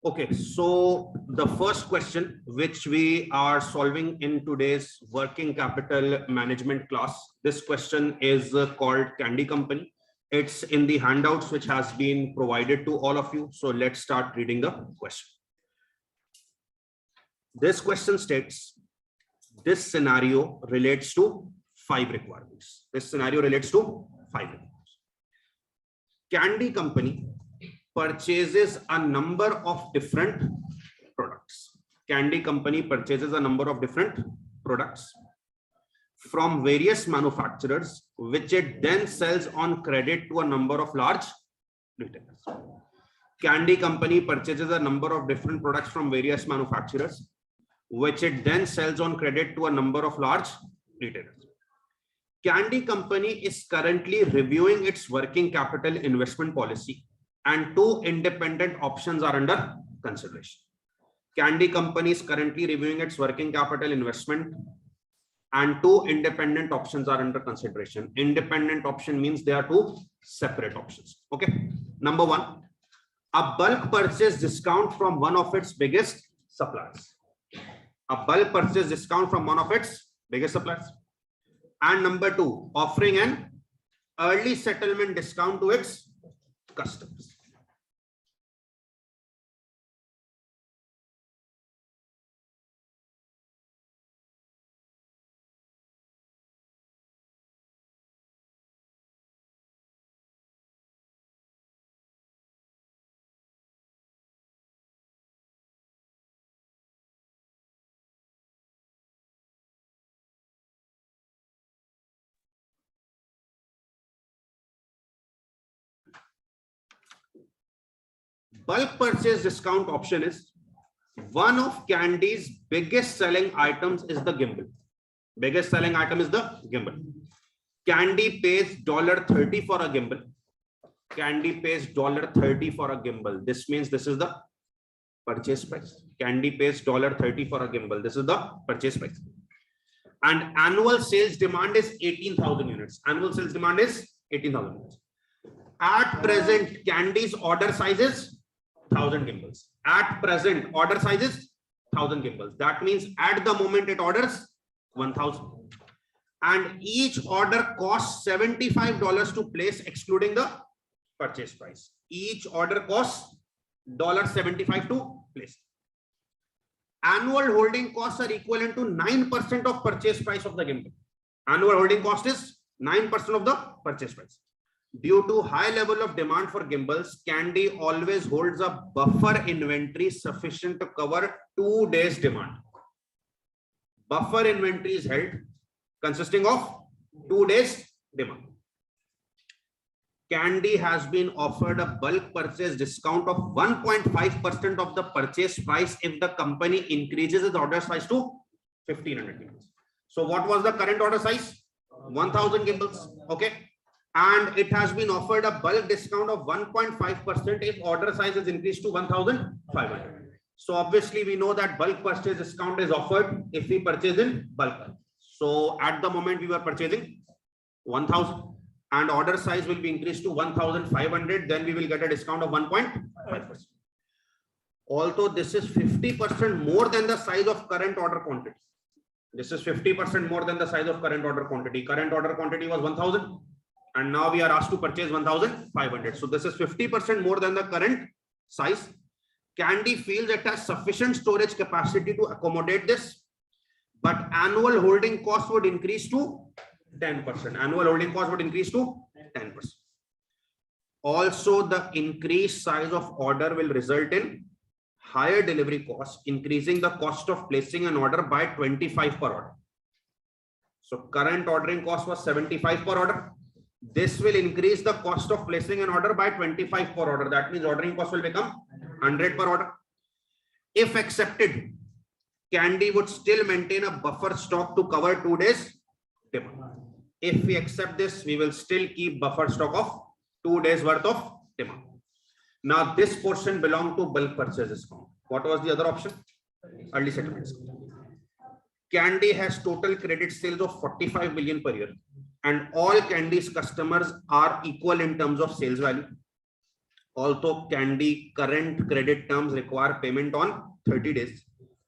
Okay, so the first question which we are solving in today's working capital management class, this question is called Candy Company. It's in the handouts which has been provided to all of you. So let's start reading the question. This question states, this scenario relates to 5 requirements. This scenario relates to 5 requirements. Candy Company purchases a number of different products. Candy Company purchases a number of different products from various manufacturers, which it then sells on credit to a number of large retailers. Candy Company purchases a number of different products from various manufacturers, which it then sells on credit to a number of large retailers. Candy Company is currently reviewing its working capital investment policy, and 2 independent options are under consideration. Candy Company is currently reviewing its working capital investment, and 2 independent options are under consideration. Independent option means there are 2 separate options. Okay. Number 1, a bulk purchase discount from one of its biggest suppliers. A bulk purchase discount from one of its biggest suppliers. And number 2, offering an early settlement discount to its customers. Bulk purchase discount option is one of Candy's biggest selling items is the gimbal. Biggest selling item is the gimbal. Candy pays $30 for a gimbal. Candy pays $30 for a gimbal. This means this is the purchase price. Candy pays $30 for a gimbal. This is the purchase price. And annual sales demand is 18,000 units. Annual sales demand is 18,000 units. At present, Candy's order size is 1,000 gimbals. At present, order size is 1,000 gimbals. That means at the moment it orders 1,000. And each order costs $75 to place, excluding the purchase price. Each order costs $75 to place. Annual holding costs are equivalent to 9% of purchase price of the gimbal. Annual holding cost is 9% of the purchase price. Due to high level of demand for gimbals, Candy always holds a buffer inventory sufficient to cover 2 days demand. Buffer inventory is held consisting of 2 days demand. Candy has been offered a bulk purchase discount of 1.5% of the purchase price if the company increases its order size to 1,500 gimbals. So what was the current order size? 1,000 gimbals. Okay. And it has been offered a bulk discount of 1.5% if order size is increased to 1,500. So obviously we know that bulk purchase discount is offered if we purchase in bulk. So at the moment we were purchasing 1,000 and order size will be increased to 1,500. Then we will get a discount of 1.5%. Although this is 50% more than the size of current order quantity. This is 50% more than the size of current order quantity. Current order quantity was 1,000. And now we are asked to purchase 1,500. So this is 50% more than the current size. Candy feels it has sufficient storage capacity to accommodate this, but annual holding cost would increase to 10%. Annual holding cost would increase to 10%. Also, the increased size of order will result in higher delivery costs, increasing the cost of placing an order by 25 per order. So current ordering cost was 75 per order. This will increase the cost of placing an order by 25 per order. That means ordering cost will become 100 per order. If accepted, Candy would still maintain a buffer stock to cover 2 days demand. If we accept this, we will still keep buffer stock of 2 days worth of demand. Now this portion belongs to bulk purchase discount. What was the other option? Early settlement discount. Candy has total credit sales of 45 million per year. And all Candy's customers are equal in terms of sales value. Although Candy current credit terms require payment on 30 days,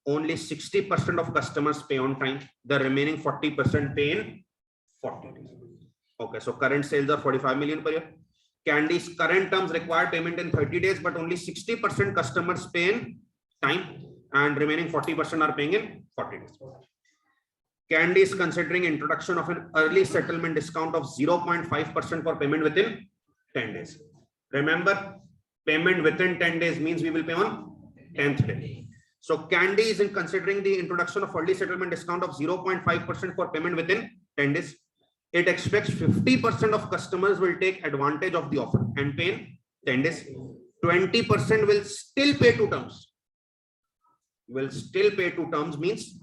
only 60% of customers pay on time. The remaining 40% pay in 40 days. Okay, so current sales are 45 million per year. Candy's current terms require payment in 30 days, but only 60% customers pay in time, and remaining 40% are paying in 40 days. Candy is considering introduction of an early settlement discount of 0.5% for payment within 10 days. Remember, payment within 10 days means we will pay on 10th day. So Candy is considering the introduction of early settlement discount of 0.5% for payment within 10 days. It expects 50% of customers will take advantage of the offer and pay in 10 days. 20% will still pay 2 terms. Will still pay 2 terms means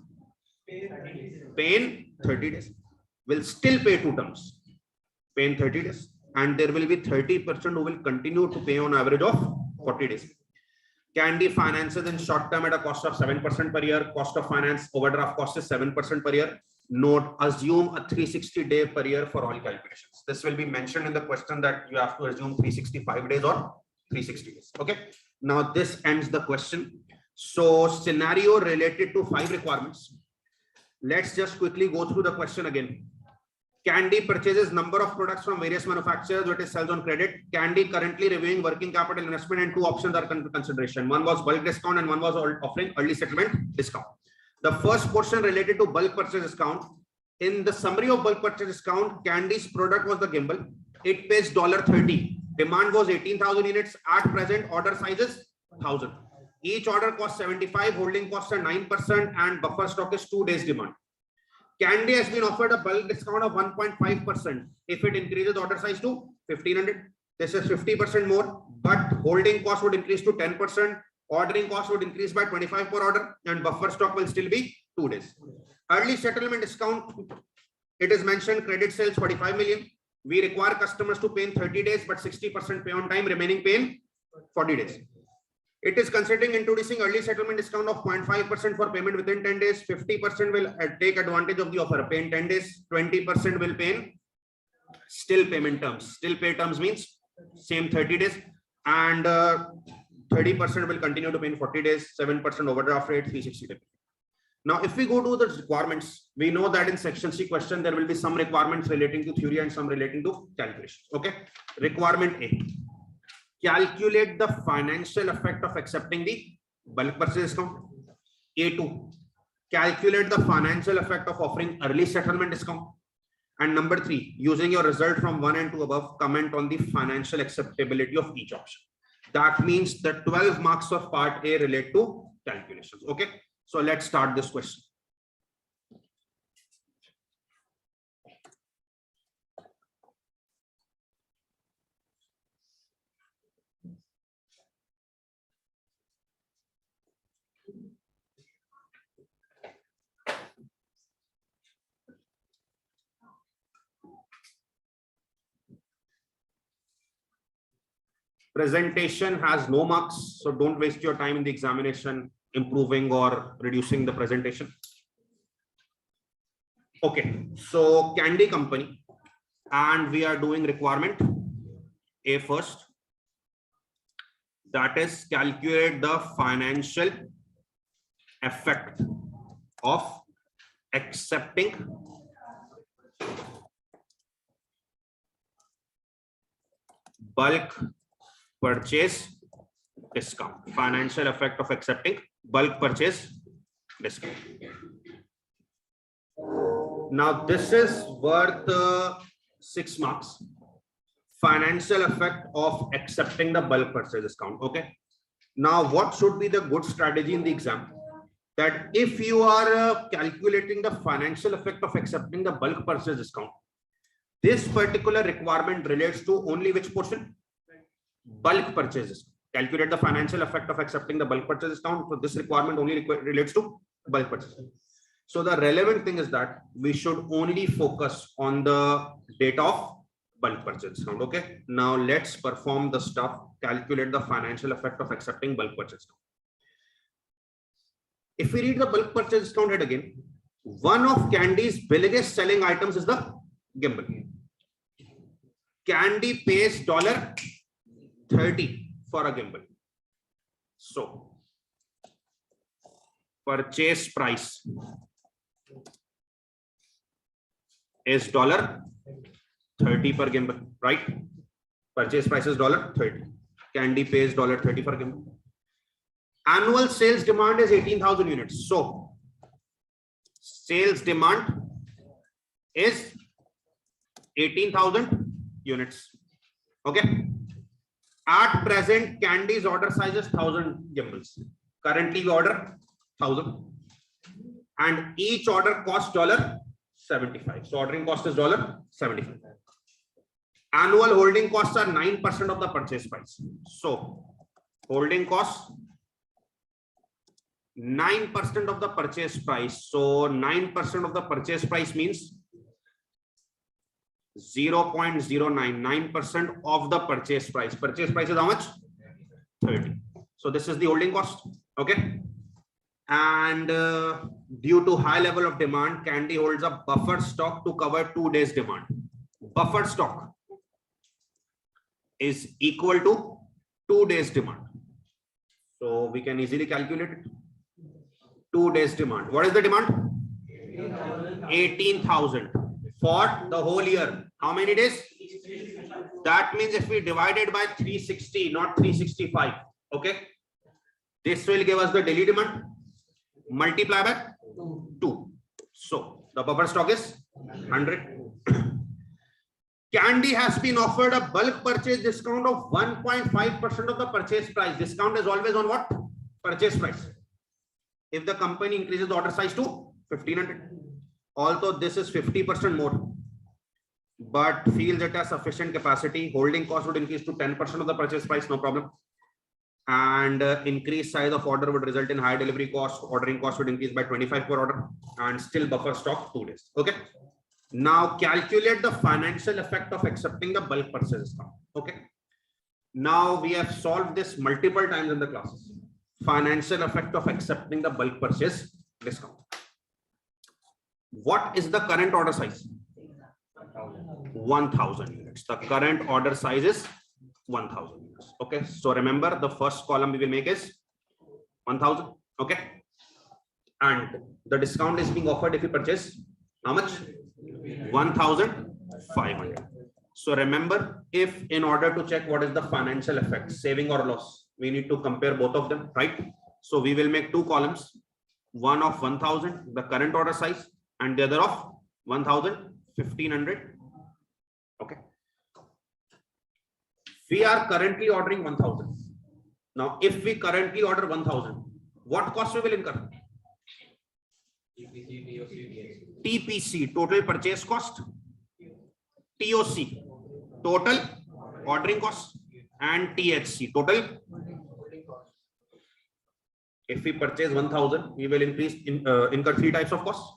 pay in 30 days. Will still pay 2 terms. Pay in 30 days. And there will be 30% who will continue to pay on average of 40 days. Candy finances in short term at a cost of 7% per year. Cost of finance overdraft cost is 7% per year. Note, assume a 360 day per year for all calculations. This will be mentioned in the question that you have to assume 365 days or 360 days. Okay. Now this ends the question. So scenario related to 5 requirements. Let's just quickly go through the question again. Candy purchases number of products from various manufacturers that it sells on credit. Candy currently reviewing working capital investment, and 2 options are under consideration. One was bulk discount and one was offering early settlement discount. The first portion related to bulk purchase discount. In the summary of bulk purchase discount, Candy's product was the gimbal. It pays $30. Demand was 18,000 units. At present, order size is 1,000. Each order costs 75, holding costs are 9%, and buffer stock is 2 days demand. Candy has been offered a bulk discount of 1.5% if it increases order size to 1,500. This is 50% more, but holding cost would increase to 10%. Ordering cost would increase by 25 per order, and buffer stock will still be 2 days. Early settlement discount, it is mentioned credit sales 45 million. We require customers to pay in 30 days, but 60% pay on time, remaining pay in 40 days. It is considering introducing early settlement discount of 0.5% for payment within 10 days. 50% will take advantage of the offer, pay in 10 days. 20% will pay in still payment terms. Still pay terms means same 30 days, and 30% will continue to pay in 40 days. 7% overdraft rate, 360 days. Now, if we go to the requirements, we know that in section C question, there will be some requirements relating to theory and some relating to calculation. Okay. Requirement A. Calculate the financial effect of accepting the bulk purchase discount. A2. Calculate the financial effect of offering early settlement discount. And number 3, using your result from 1 and 2 above, comment on the financial acceptability of each option. That means the 12 marks of part A relate to calculations. Okay. So let's start this question. Presentation has no marks, so don't waste your time in the examination improving or reducing the presentation. Okay, so Candy company, and we are doing requirement A first. That is, calculate the financial effect of accepting bulk purchase discount. Financial effect of accepting bulk purchase discount. Now this is worth 6 marks. Financial effect of accepting the bulk purchase discount. Okay. Now what should be the good strategy in the exam? That if you are calculating the financial effect of accepting the bulk purchase discount, this particular requirement relates to only which portion? Bulk purchases. Calculate the financial effect of accepting the bulk purchase discount. So this requirement only relates to bulk purchase. So the relevant thing is that we should only focus on the date of bulk purchase discount. Okay. Now let's perform the stuff. Calculate the financial effect of accepting bulk purchase discount. If we read the bulk purchase discount head again, one of Candy's biggest selling items is the gimbal. Candy pays $30. for a gimbal. So purchase price is $30 per gimbal, right? Purchase price is $30. Candy pays $30 per gimbal. Annual sales demand is 18,000 units. So sales demand is 18,000 units. Okay. At present, Candy's order size is 1,000 gimbals. Currently, we order 1,000, and each order costs $75. So ordering cost is $75. Annual holding costs are 9% of the purchase price. So holding costs 9% of the purchase price. So 9% of the purchase price means 0.099% of the purchase price. Purchase price is how much? 30. So this is the holding cost. Okay. And due to high level of demand, Candy holds a buffer stock to cover 2 days demand. Buffer stock is equal to 2 days demand. So we can easily calculate it. 2 days demand. What is the demand? 18,000 for the whole year. How many days? That means if we divide it by 360, not 365. Okay. This will give us the daily demand. Multiply by 2. So the buffer stock is 100. Candy has been offered a bulk purchase discount of 1.5% of the purchase price. Discount is always on what? Purchase price. If the company increases the order size to 1,500, although this is 50% more, but feels it has sufficient capacity, holding cost would increase to 10% of the purchase price, no problem. And increased size of order would result in high delivery cost. Ordering cost would increase by 25 per order, and still buffer stock 2 days. Okay. Now calculate the financial effect of accepting the bulk purchase discount. Okay. Now we have solved this multiple times in the classes. Financial effect of accepting the bulk purchase discount. What is the current order size? 1,000 units. The current order size is 1,000 units. Okay. So remember, the first column we will make is 1,000. Okay. And the discount is being offered if you purchase how much? 1,500. So remember, if in order to check what is the financial effect, saving or loss, we need to compare both of them, right? So we will make 2 columns, one of 1,000, the current order size, and the other of 1,500. Okay. We are currently ordering 1,000. Now, if we currently order 1,000, what cost we will incur? TPC, total purchase cost, TOC, total ordering cost, and THC, total. If we purchase 1,000, we will incur 3 types of costs: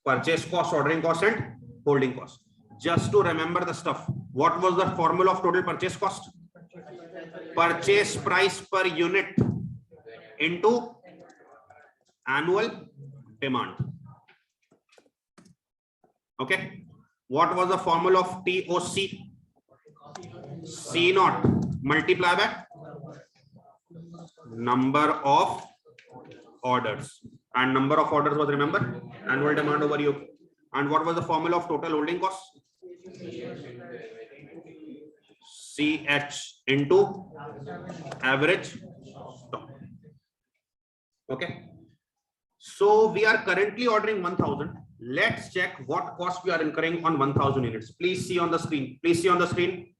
purchase cost, ordering cost, and holding cost. Just to remember the stuff, what was the formula of total purchase cost? Purchase price per unit into annual demand. Okay. What was the formula of TOC? C0 multiply by number of orders, and number of orders was, remember, annual demand over you. And what was the formula of total holding cost? CH into average stock. Okay. So we are currently ordering 1,000. Let's check what cost we are incurring on 1,000 units. Please see on the screen. Please see on the screen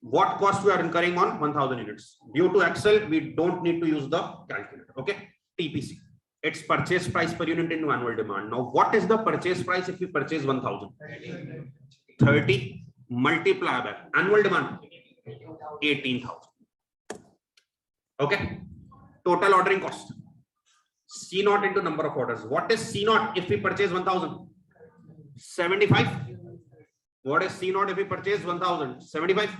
what cost we are incurring on 1,000 units. Due to Excel, we don't need to use the calculator. Okay. TPC. It's purchase price per unit into annual demand. Now, what is the purchase price if we purchase 1,000? 30 multiply by annual demand 18,000. Okay. Total ordering cost. C0 into number of orders. What is C0 if we purchase 1,000? 75. What is C0 if we purchase 1,000? 75.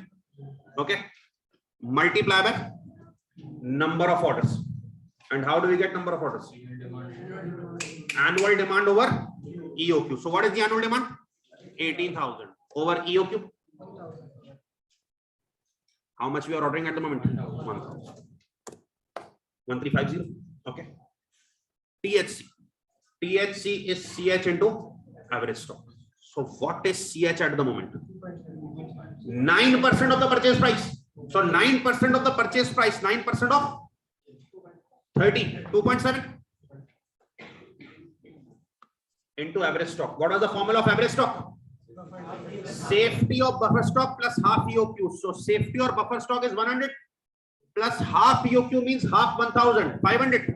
Okay. Multiply by number of orders. And how do we get number of orders? Annual demand over EOQ. So what is the annual demand? 18,000 over EOQ. How much we are ordering at the moment? 1,000. 1350. Okay. THC. THC is CH into average stock. So what is CH at the moment? 9% of the purchase price. So 9% of the purchase price, 9% of 30, 2.7 into average stock. What was the formula of average stock? Safety of buffer stock plus half EOQ. So safety or buffer stock is 100 plus half EOQ means half 1,000, 500.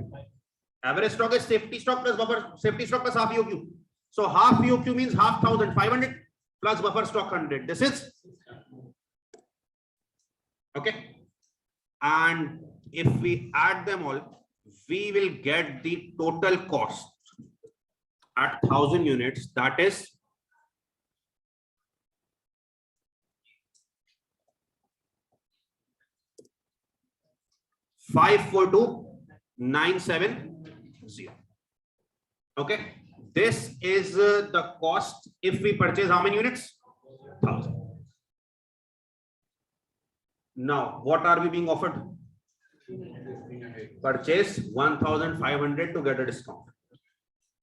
Average stock is safety stock plus buffer, safety stock plus half EOQ. So half EOQ means half 1,000, 500 plus buffer stock 100. This is okay. And if we add them all, we will get the total cost at 1,000 units. That is 542,970. Okay, this is the cost if we purchase how many units? 1,000. Now, what are we being offered? Purchase 1,500 to get a discount.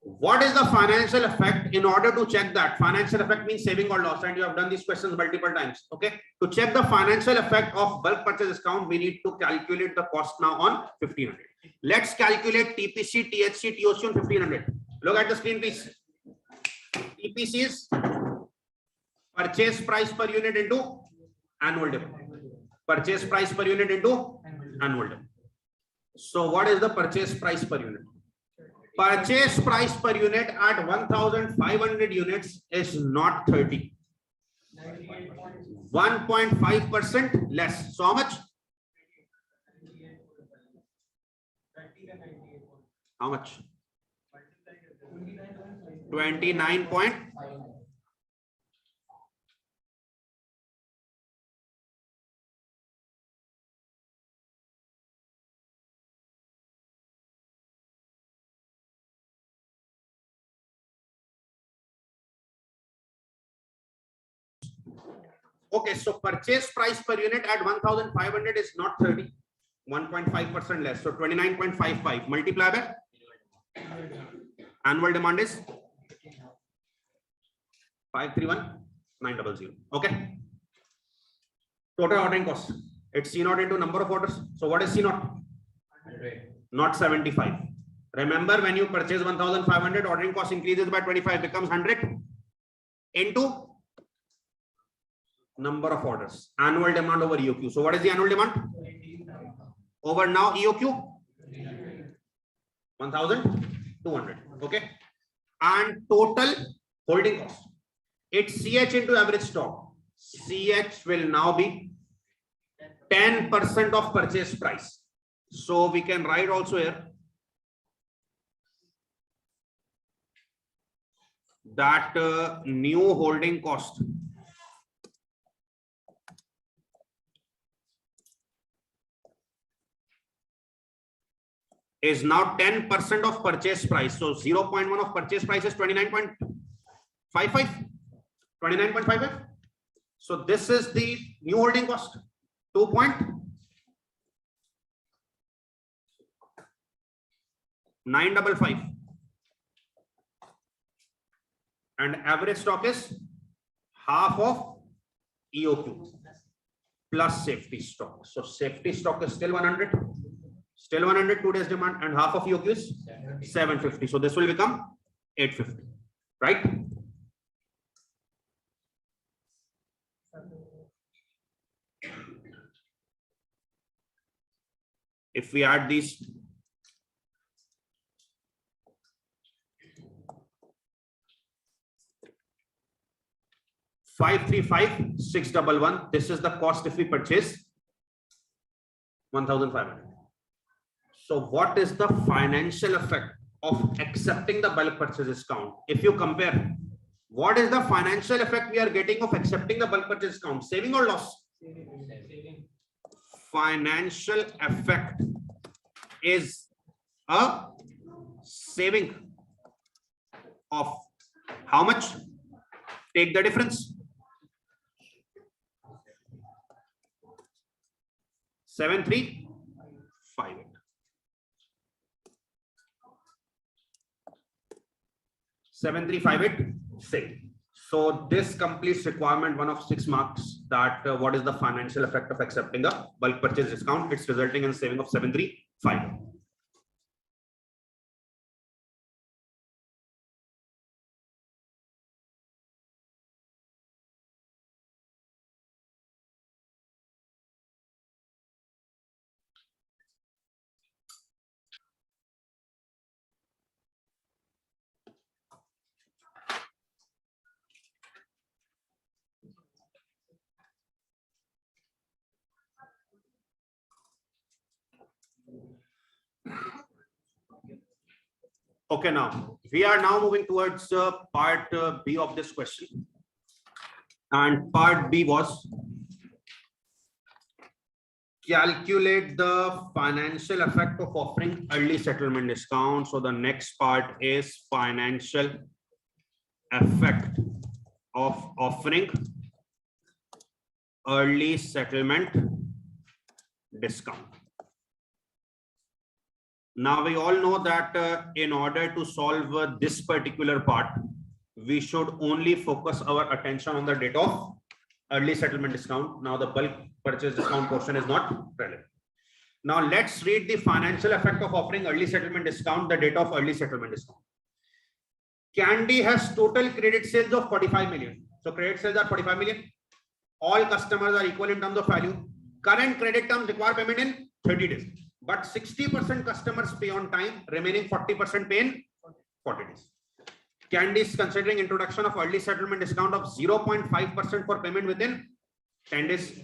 What is the financial effect? In order to check that, financial effect means saving or loss, and you have done these questions multiple times. Okay, to check the financial effect of bulk purchase discount, we need to calculate the cost now on 1,500. Let's calculate TPC, THC, TOC on 1,500. Look at the screen, please. TPC is purchase price per unit into annual demand. Purchase price per unit into annual demand. So what is the purchase price per unit? Purchase price per unit at 1,500 units is not 30. 1.5% less. So how much? How much? 29. Okay, so purchase price per unit at 1,500 is not 30, 1.5% less. So 29.55 multiply by annual demand is 531,900. Okay. Total ordering cost. It's C naught into number of orders. So what is C naught? Not 75. Remember, when you purchase 1,500, ordering cost increases by 25, becomes 100 into number of orders. Annual demand over EOQ. So what is the annual demand? Over now EOQ? 1,200. Okay. And total holding cost. It's CH into average stock. CH will now be 10% of purchase price. So we can write also here that new holding cost is now 10% of purchase price. So 0.1 of purchase price is 29.55. 29.55. So this is the new holding cost. 2.955. And average stock is half of EOQ plus safety stock. So safety stock is still 100. Still 100 2 days demand, and half of EOQ is 750. So this will become 850, right? If we add these, $535,611. This is the cost if we purchase 1,500. So what is the financial effect of accepting the bulk purchase discount? If you compare, what is the financial effect we are getting of accepting the bulk purchase discount? Saving or loss? Saving. Financial effect is a saving of how much? Take the difference. 7358. 7358 same. So this completes requirement 1 of 6 marks, that what is the financial effect of accepting a bulk purchase discount. It's resulting in a saving of 7358. Okay, now we are now moving towards part B of this question, and part B was calculate the financial effect of offering early settlement discount. So the next part is financial effect of offering early settlement discount. Now we all know that in order to solve this particular part, we should only focus our attention on the date of early settlement discount. Now the bulk purchase discount portion is not relevant. Now let's read the financial effect of offering early settlement discount, the date of early settlement discount. Candy has total credit sales of 45 million. So credit sales are 45 million. All customers are equal in terms of value. Current credit terms require payment in 30 days. But 60% customers pay on time, remaining 40% pay in 40 days. Candy is considering introduction of early settlement discount of 0.5% for payment within 10 days.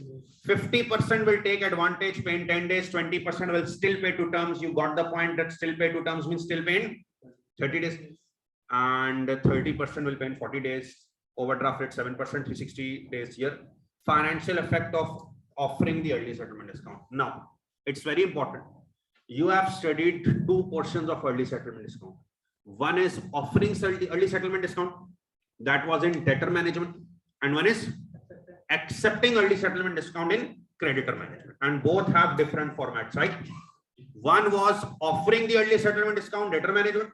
50% will take advantage, pay in 10 days. 20% will still pay 2 terms. You got the point that still pay 2 terms means still pay in 30 days. And 30% will pay in 40 days. Overdraft rate 7%, 360 days here. Financial effect of offering the early settlement discount. Now, it's very important. You have studied 2 portions of early settlement discount. One is offering early settlement discount, that was in debtor management, and one is accepting early settlement discount in creditor management, and both have different formats, right? One was offering the early settlement discount, debtor management,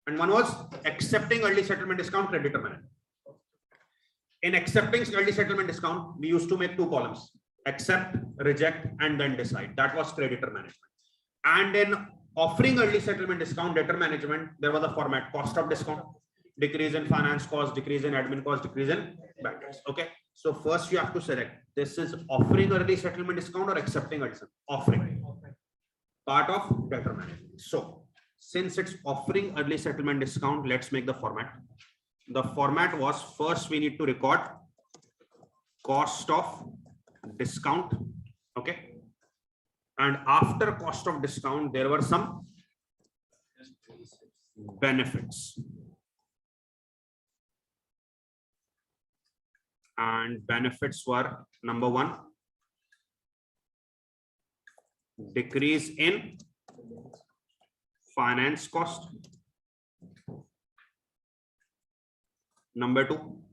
and one was accepting early settlement discount, creditor management. In accepting early settlement discount, we used to make 2 columns: accept, reject, and then decide. That was creditor management. And in offering early settlement discount, debtor management, there was a format: cost of discount, decrease in finance cost, decrease in admin cost, decrease in bad debts. Okay, so first you have to select, this is offering early settlement discount or accepting early settlement? Offering, part of debtor management. So since it's offering early settlement discount, let's make the format. The format was, first we need to record cost of discount. Okay, and after cost of discount, there were some benefits, and benefits were: number 1, decrease in finance cost; number 2,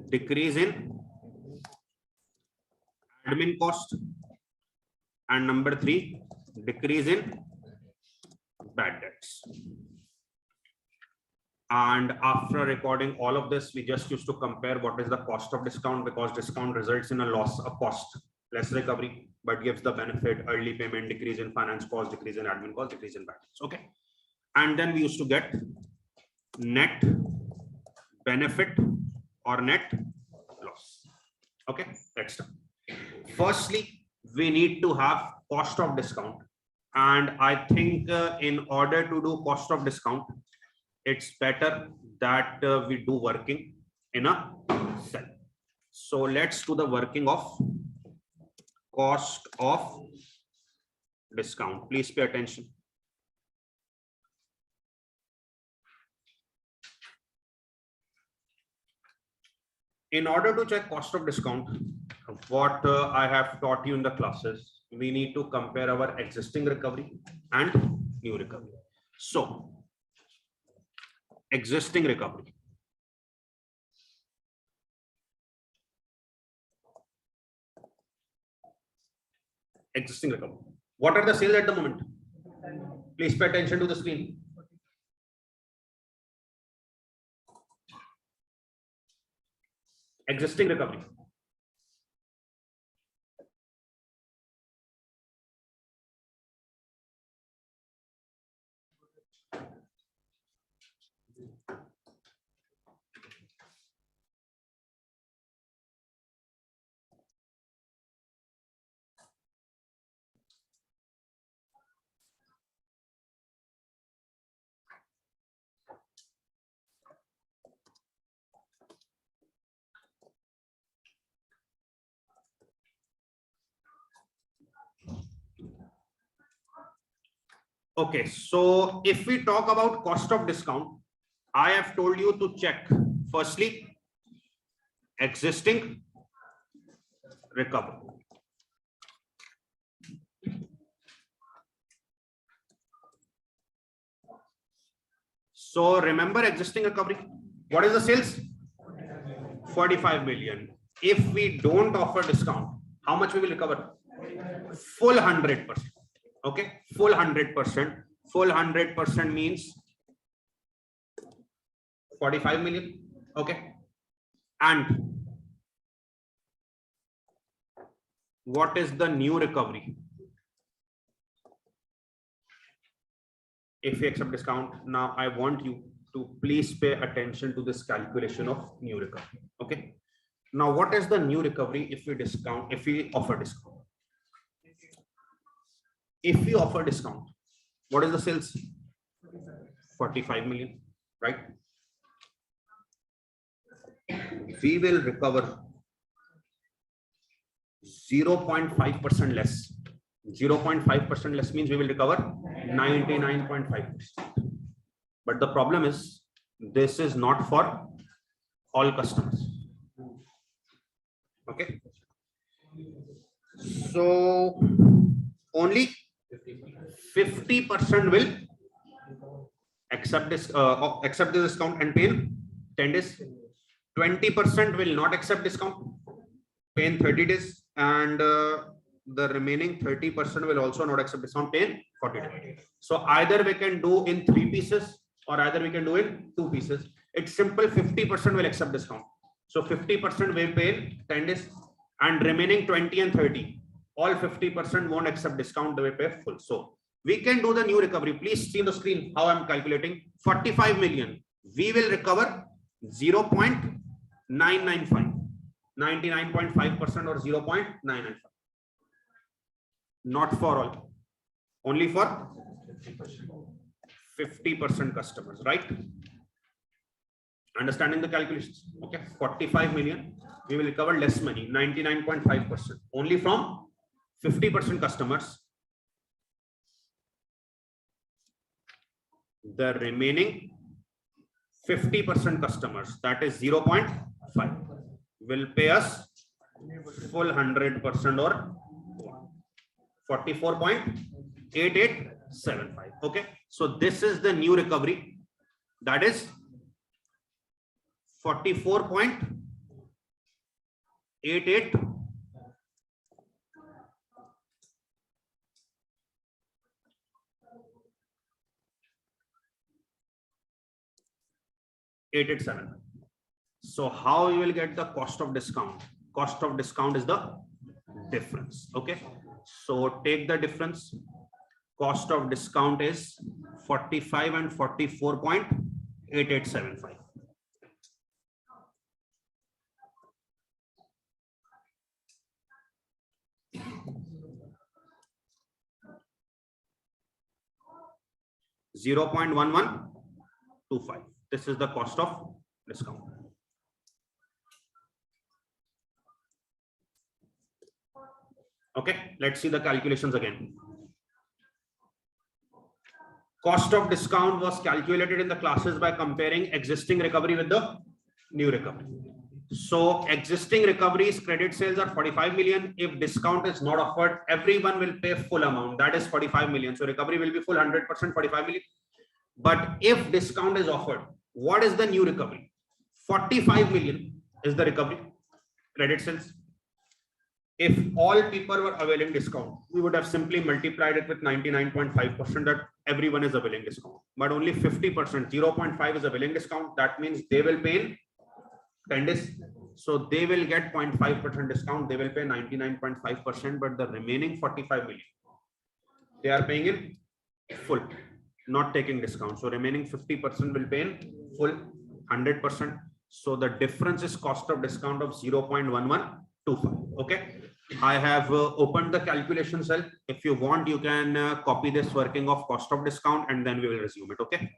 decrease in admin cost; and number 3, decrease in bad debts. And after recording all of this, we just used to compare what is the cost of discount, because discount results in a loss, a cost, less recovery, but gives the benefit: early payment, decrease in finance cost, decrease in admin cost, decrease in bad debts. Okay, and then we used to get net benefit or net loss. Okay, let's start. Firstly, we need to have cost of discount, and I think in order to do cost of discount, it's better that we do working in a cell. So let's do the working of cost of discount. Please pay attention. In order to check cost of discount, what I have taught you in the classes, we need to compare our existing recovery and new recovery. So existing recovery, Existing recovery. What are the sales at the moment? Please pay attention to the screen. Existing recovery. Okay, so if we talk about cost of discount, I have told you to check firstly existing recovery. So remember existing recovery. What is the sales? 45 million. If we don't offer discount, how much we will recover? Full 100%. Okay, full 100%. Full 100% means 45 million. Okay, and what is the new recovery? If we accept discount, now I want you to please pay attention to this calculation of new recovery. Okay, now what is the new recovery if we discount, if we offer discount? If we offer discount, what is the sales? 45 million, right? We will recover 0.5% less. 0.5% less means we will recover 99.5%. But the problem is this is not for all customers. Okay. So only 50% will accept this accept the discount and pay in 10 days. 20% will not accept discount, pay in 30 days, and the remaining 30% will also not accept discount, pay in 40 days. So either we can do in 3 pieces or either we can do in 2 pieces. It's simple. 50% will accept discount. So 50% will pay in 10 days, and remaining 20 and 30, all 50% won't accept discount, they will pay full. So we can do the new recovery. Please see the screen how I'm calculating. 45 million. We will recover 0.995, 99.5% or 0.995. Not for all, only for 50% customers, right? Understanding the calculations? Okay, 45 million. We will recover less money, 99.5%, only from 50% customers. The remaining 50% customers, that is 0.5, will pay us full 100% or 44.8875. Okay, so this is the new recovery, that is 44.88 887. So how you will get the cost of discount? Cost of discount is the difference. Okay, so take the difference. Cost of discount is 45 and 44.8875. $0.1125. This is the cost of discount. Okay, let's see the calculations again. Cost of discount was calculated in the classes by comparing existing recovery with the new recovery. So existing recoveries, credit sales are 45 million. If discount is not offered, everyone will pay full amount, that is 45 million. So recovery will be full 100%, 45 million. But if discount is offered, what is the new recovery? 45 million is the recovery, credit sales. If all people were availing discount, we would have simply multiplied it with 99.5% that everyone is availing discount. But only 50%, 0.5 is availing discount. That means they will pay in 10 days. So they will get 0.5% discount. They will pay 99.5%, but the remaining 45 million, they are paying in full, not taking discount. So remaining 50% will pay in full 100%. So the difference is cost of discount of 0.1125. Okay. I have opened the calculation cell. If you want, you can copy this working of cost of discount and then we will resume it. Okay.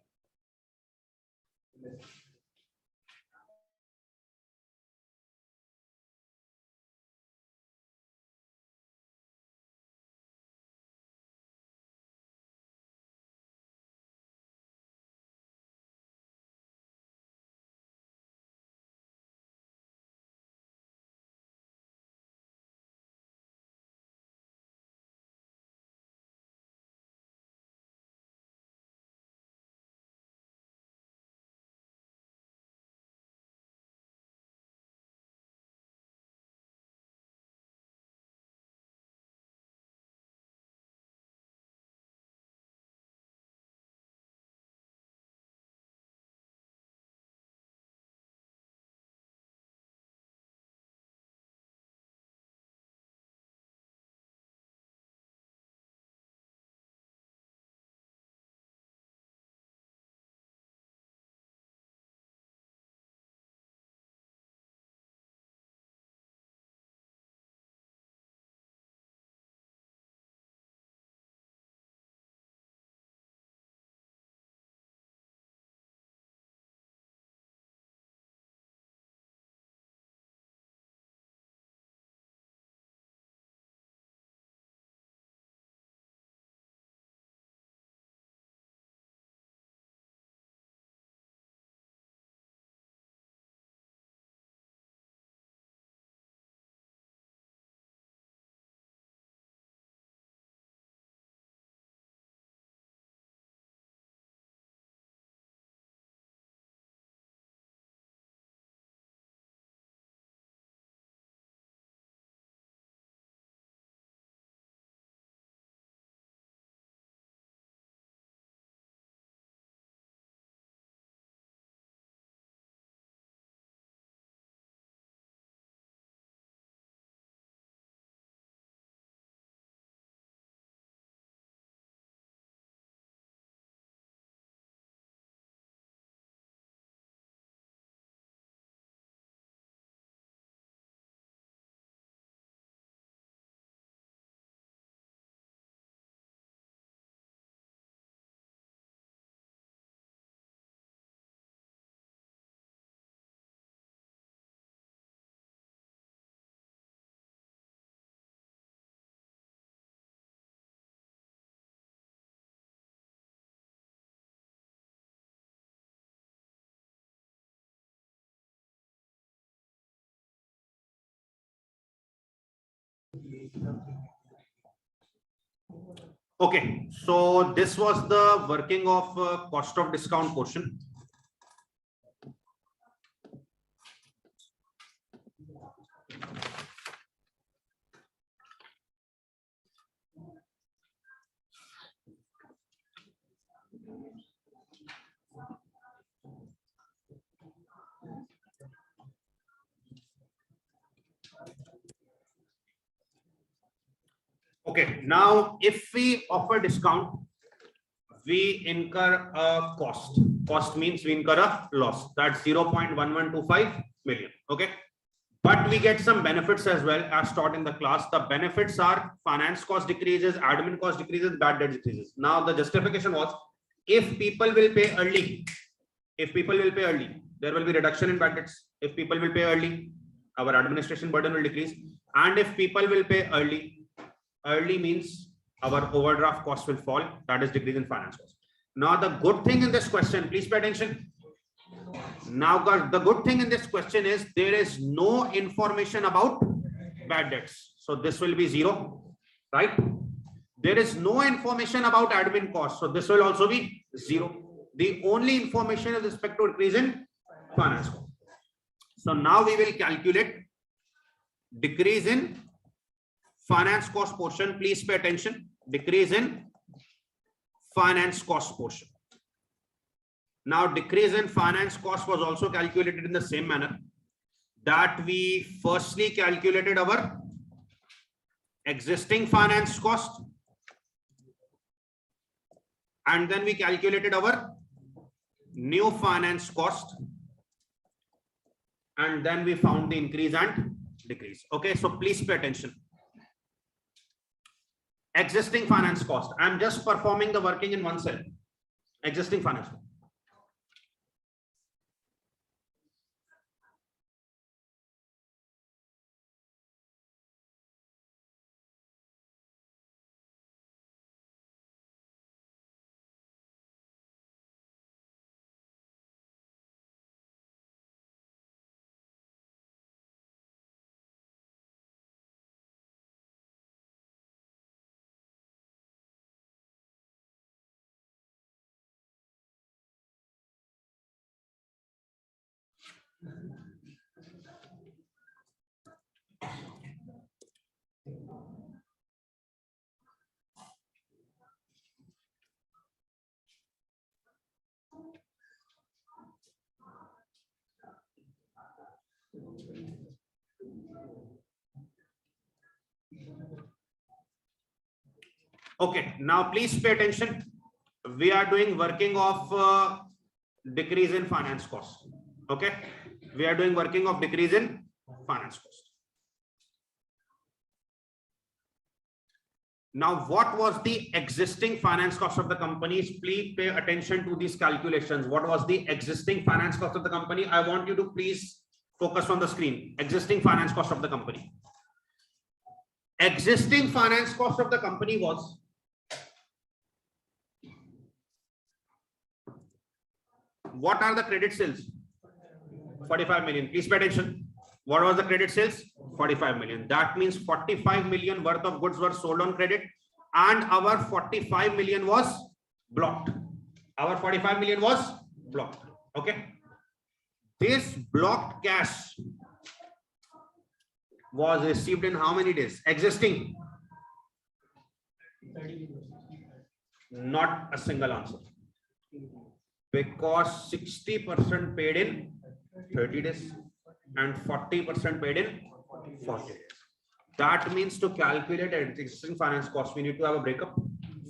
Okay, so this was the working of cost of discount portion. Okay, now if we offer discount, we incur a cost. Cost means we incur a loss. That's 0.1125 million. Okay. But we get some benefits as well as taught in the class. The benefits are finance cost decreases, admin cost decreases, bad debt decreases. Now the justification was if people will pay early, there will be reduction in bad debts. If people will pay early, our administration burden will decrease. And if people will pay early means our overdraft cost will fall. That is decrease in finance cost. Now the good thing in this question, please pay attention. Now the good thing in this question is there is no information about bad debts. So this will be 0, right? There is no information about admin costs. So this will also be 0. The only information is respect to increase in finance cost. So now we will calculate decrease in finance cost portion, please pay attention. Decrease in finance cost portion. Now, decrease in finance cost was also calculated in the same manner that we firstly calculated our existing finance cost, and then we calculated our new finance cost, and then we found the increase and decrease. Okay, so please pay attention. Existing finance cost. I'm just performing the working in one cell. Existing finance cost. Okay, now please pay attention. We are doing working of decrease in finance cost. Okay, we are doing working of decrease in finance cost. Now, what was the existing finance cost of the company? Please pay attention to these calculations. What was the existing finance cost of the company? I want you to please focus on the screen. Existing finance cost of the company. Existing finance cost of the company was what are the credit sales? 45 million. Please pay attention. What was the credit sales? 45 million. That means 45 million worth of goods were sold on credit, and our 45 million was blocked. Our 45 million was blocked. Okay. This blocked cash was received in how many days? Existing. Not a single answer. Because 60% paid in 30 days and 40% paid in 40 days. That means to calculate existing finance cost, we need to have a breakup.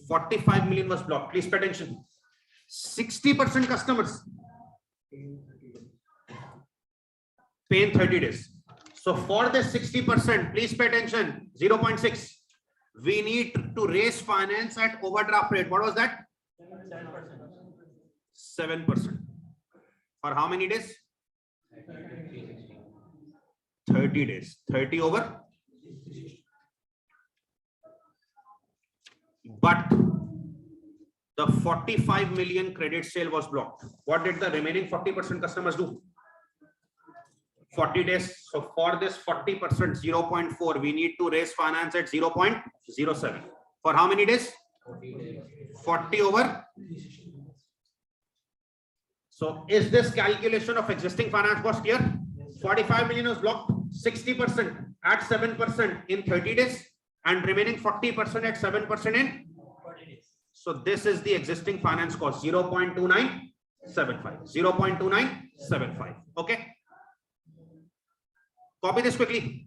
45 million was blocked. Please pay attention. 60% customers pay in 30 days. So for this 60%, please pay attention, 0.6. We need to raise finance at overdraft rate. What was that? 7%. For how many days? 30 days. 30 over. But the 45 million credit sale was blocked. What did the remaining 40% customers do? 40 days. So for this 40%, 0.4, we need to raise finance at 0.07. For how many days? 40 over. So is this calculation of existing finance cost here? 45 million was blocked, 60% at 7% in 30 days, and remaining 40% at 7% in 40 days. So this is the existing finance cost, 0.2975. 0.2975. Okay. Copy this quickly.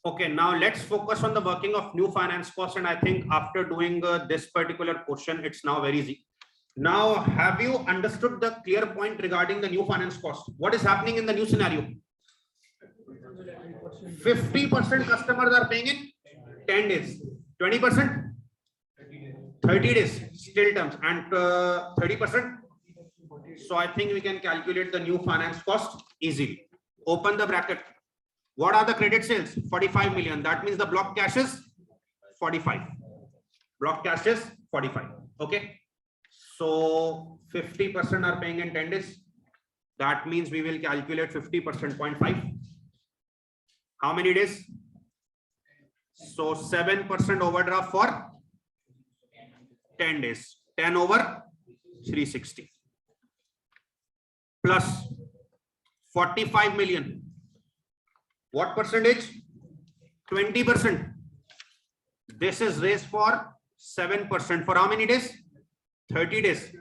Okay, now let's focus on the working of new finance cost. And I think after doing this particular question, it's now very easy. Now, have you understood the clear point regarding the new finance cost? What is happening in the new scenario? 50% customers are paying in 10 days, 20%, 30 days, still terms, and 30%. So I think we can calculate the new finance cost easily. Open the bracket. What are the credit sales? 45 million. That means the block cash is 45. Block cash is 45. Okay. So 50% are paying in 10 days. That means we will calculate 50% 0.5. How many days? So 7% overdraft for 10 days. 10 over 360. Plus 45 million. What percentage? 20%. This is raised for 7%. For how many days? 30 days.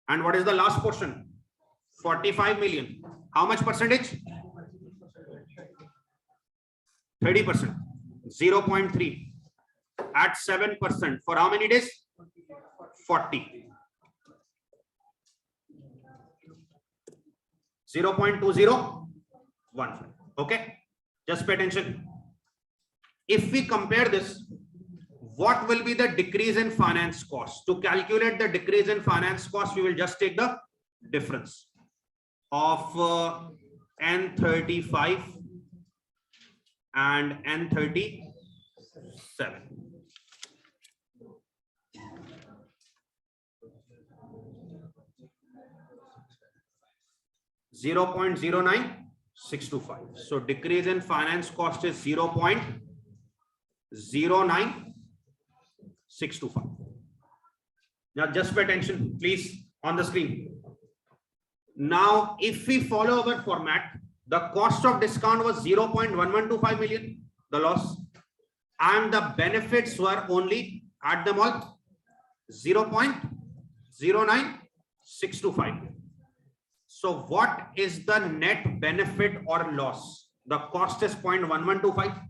And what is the last portion? 45 million. How much percentage? 30%. 0.3. At 7%. For how many days? 40. 0.2015. Okay, just pay attention. If we compare this, what will be the decrease in finance cost? To calculate the decrease in finance cost, we will just take the difference of N35 and N37. 0.09625. So decrease in finance cost is 0.09625. Now just pay attention, please, on the screen. Now, if we follow our format, the cost of discount was 0.1125 million, the loss, and the benefits were only, add them all, 0.09625. So what is the net benefit or loss? The cost is 0.1125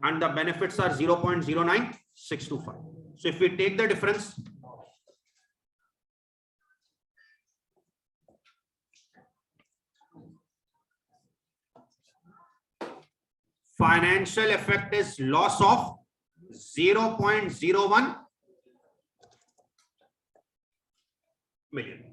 and the benefits are 0.09625. So if we take the difference, financial effect is loss of 0.01 million.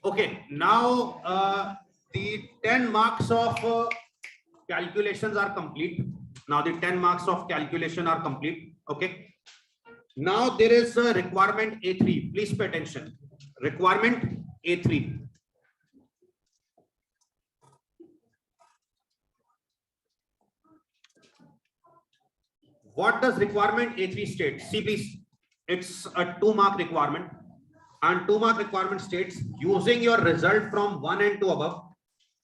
Okay, now the 10 marks of calculations are complete. Now the 10 marks of calculation are complete. Okay. Now there is a requirement A3. Please pay attention. Requirement A3. What does requirement A3 state? See, please, it's a 2-mark requirement, and 2-mark requirement states using your result from 1 and 2 above,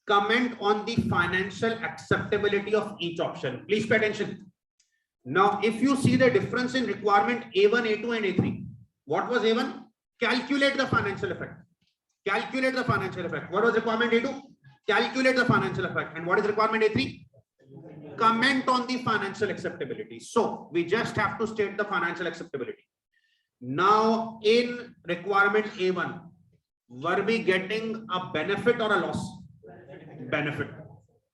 comment on the financial acceptability of each option. Please pay attention. Now, if you see the difference in requirement A1, A2, and A3, what was A1? Calculate the financial effect. Calculate the financial effect. What was requirement A2? Calculate the financial effect. And what is requirement A3? Comment on the financial acceptability. So we just have to state the financial acceptability. Now, in requirement A1, were we getting a benefit or a loss? Benefit.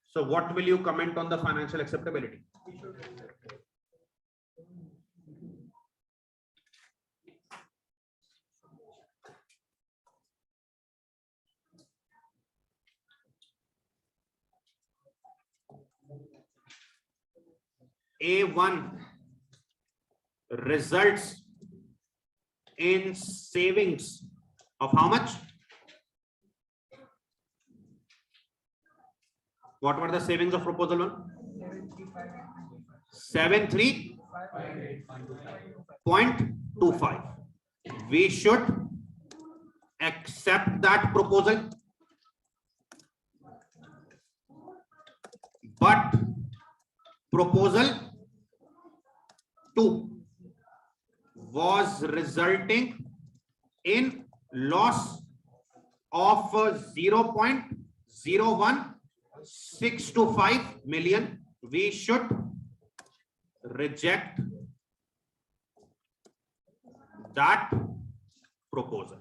So what will you comment on the financial acceptability? A1 results in savings of how much? What were the savings of proposal 1? 73.25. We should accept that proposal, but proposal 2 was resulting in loss of 0.01625 million. We should reject that proposal.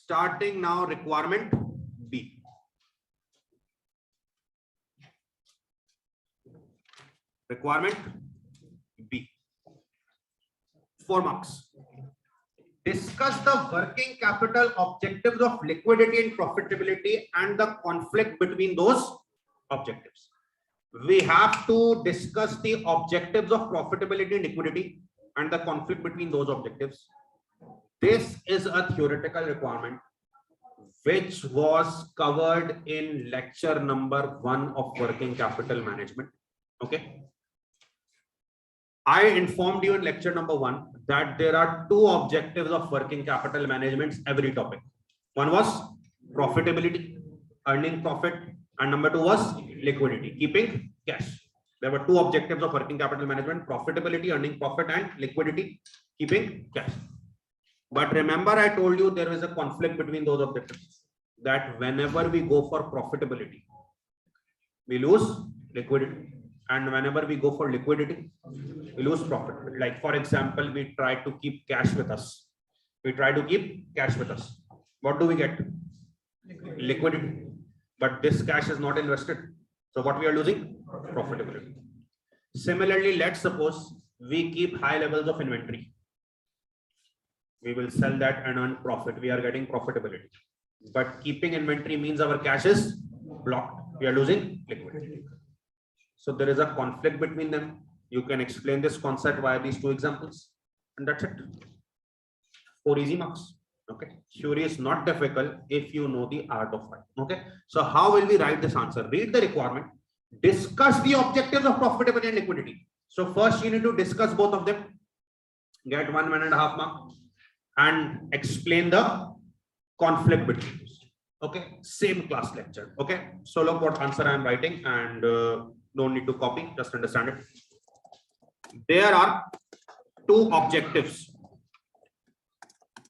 Starting now, requirement B. Requirement B. 4 marks. Discuss the working capital objectives of liquidity and profitability and the conflict between those objectives. We have to discuss the objectives of profitability and liquidity and the conflict between those objectives. This is a theoretical requirement which was covered in lecture number 1 of working capital management. Okay. I informed you in lecture number 1 that there are two objectives of working capital management every topic. One was profitability, earning profit, and number 2 was liquidity, keeping cash. There were two objectives of working capital management: profitability, earning profit, and liquidity, keeping cash. But remember, I told you there is a conflict between those objectives, that whenever we go for profitability, we lose liquidity, and whenever we go for liquidity, we lose profit. Like for example, we try to keep cash with us. What do we get? Liquidity. But this cash is not invested. So what we are losing? Profitability. Similarly, let's suppose we keep high levels of inventory. We will sell that and earn profit. We are getting profitability. But keeping inventory means our cash is blocked. We are losing liquidity. So there is a conflict between them. You can explain this concept via these two examples, and that's it. 4 easy marks. Okay. Theory is not difficult if you know the art of it. Okay. So how will we write this answer? Read the requirement, discuss the objectives of profitability and liquidity. So first you need to discuss both of them, get 1.5 mark, and explain the conflict between this. Okay. Same class lecture. Okay. So look what answer I am writing, and don't need to copy, just understand it. There are two objectives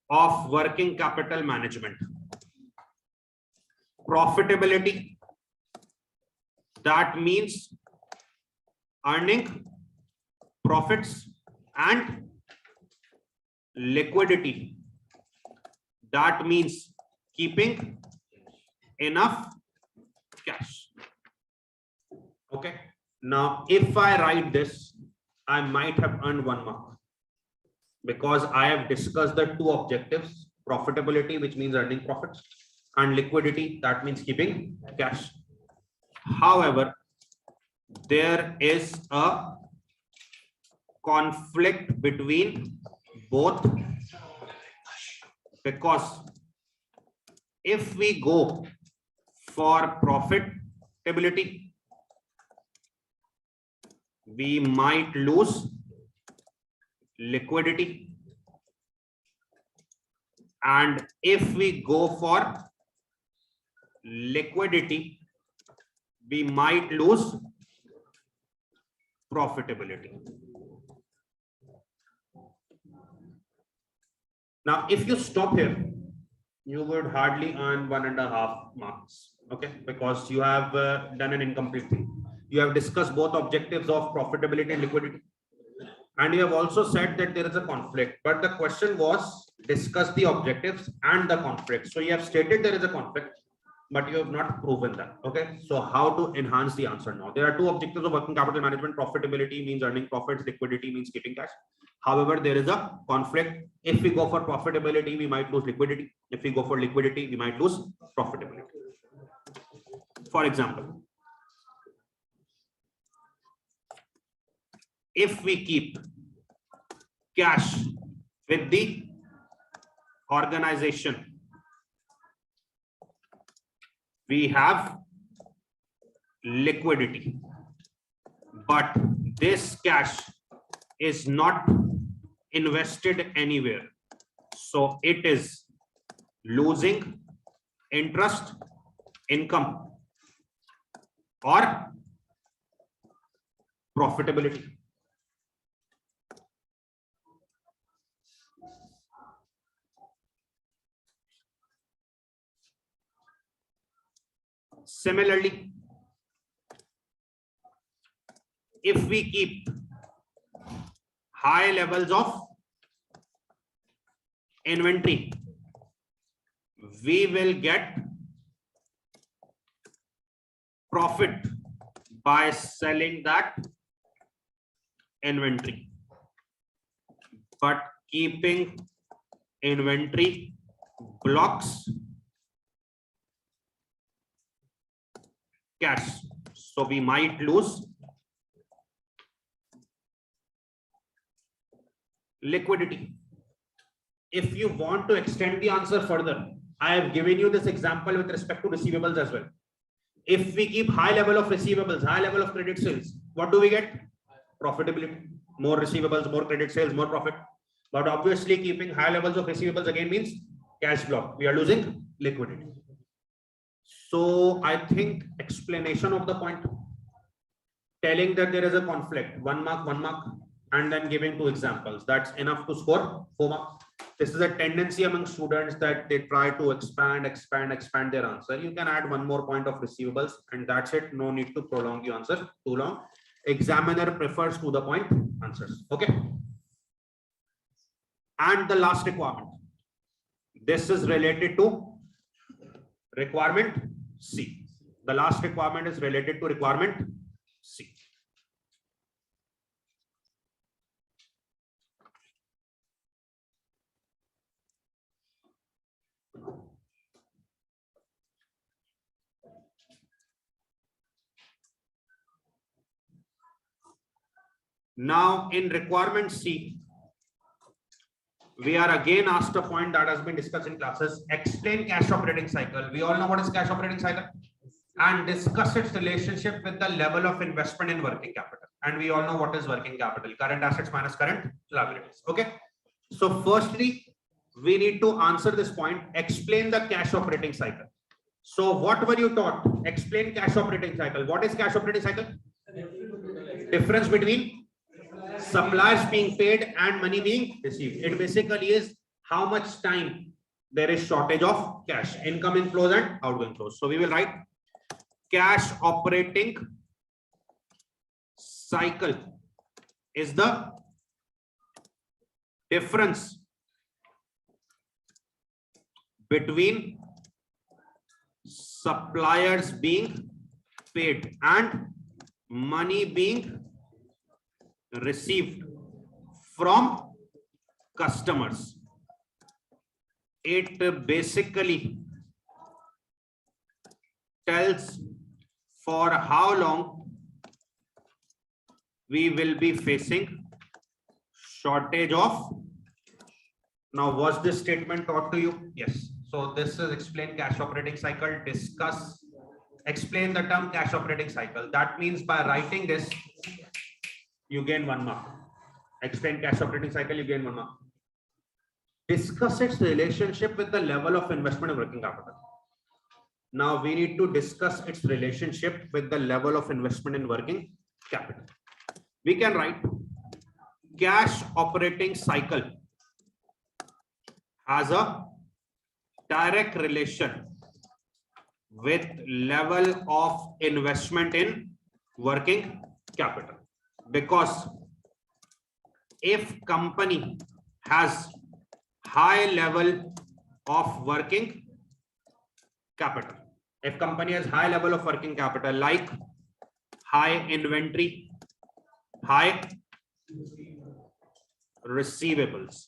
of working capital management: profitability, that means earning profits, and liquidity, that means keeping enough cash. Okay. Now, if I write this, I might have earned 1 mark, because I have discussed the two objectives: profitability, which means earning profits, and liquidity, that means keeping cash. However, there is a conflict between both, because if we go for profitability, we might lose liquidity, and if we go for liquidity, we might lose profitability. Now, if you stop here, you would hardly earn 1.5 marks. Okay, because you have done an incomplete thing. You have discussed both objectives of profitability and liquidity, and you have also said that there is a conflict, but the question was discuss the objectives and the conflict. So you have stated there is a conflict, but you have not proven that. Okay, so how to enhance the answer now? There are two objectives of working capital management: profitability means earning profits, liquidity means keeping cash. However, there is a conflict. If we go for profitability, we might lose liquidity. If we go for liquidity, we might lose profitability. For example, if we keep cash with the organization, we have liquidity, but this cash is not invested anywhere, so it is losing interest income or profitability. Similarly, if we keep high levels of inventory, we will get profit by selling that inventory, but keeping inventory blocks cash, so we might lose liquidity. If you want to extend the answer further, I have given you this example with respect to receivables as well. If we keep high level of receivables, high level of credit sales, what do we get? Profitability. more receivables, more credit sales, more profit. But obviously keeping high levels of receivables again means cash block. We are losing liquidity. So I think explanation of the point, telling that there is a conflict, 1 mark, and then giving 2 examples. That's enough to score 4 marks. This is a tendency among students that they try to expand their answer. You can add 1 more point of receivables and that's it. No need to prolong the answer too long. Examiner prefers to the point answers. Okay. And the last requirement. This is related to requirement C. The last requirement is related to requirement C. Now in requirement C, we are again asked a point that has been discussed in classes. Explain cash operating cycle. We all know what is cash operating cycle and discuss its relationship with the level of investment in working capital. And we all know what is working capital, current assets minus current liabilities. Okay. So firstly, we need to answer this point. Explain the cash operating cycle. So what were you taught? Explain cash operating cycle. What is cash operating cycle? Difference between suppliers being paid and money being received. It basically is how much time there is shortage of cash, incoming flows and outgoing flows. So we will write cash operating cycle is the difference between suppliers being paid and money being received from customers. It basically tells for how long we will be facing shortage of. Now, was this statement taught to you? Yes. So this is explain cash operating cycle, explain the term cash operating cycle. That means by writing this, you gain 1 mark. Explain cash operating cycle, you gain 1 mark. Discuss its relationship with the level of investment in working capital. Now we need to discuss its relationship with the level of investment in working capital. We can write cash operating cycle has a direct relation with level of investment in working capital. Because if company has high level of working capital, if company has high level of working capital like high inventory, high receivables,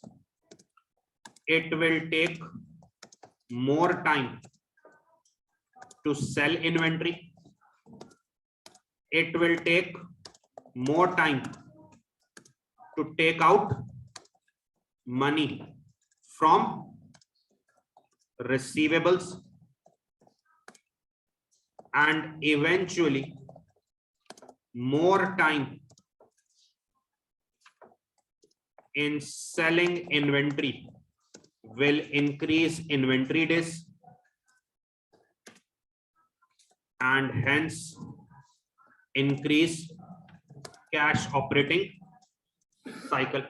it will take more time to sell inventory. It will take more time to take out money from receivables, and eventually more time in selling inventory will increase inventory days and hence increase cash operating cycle.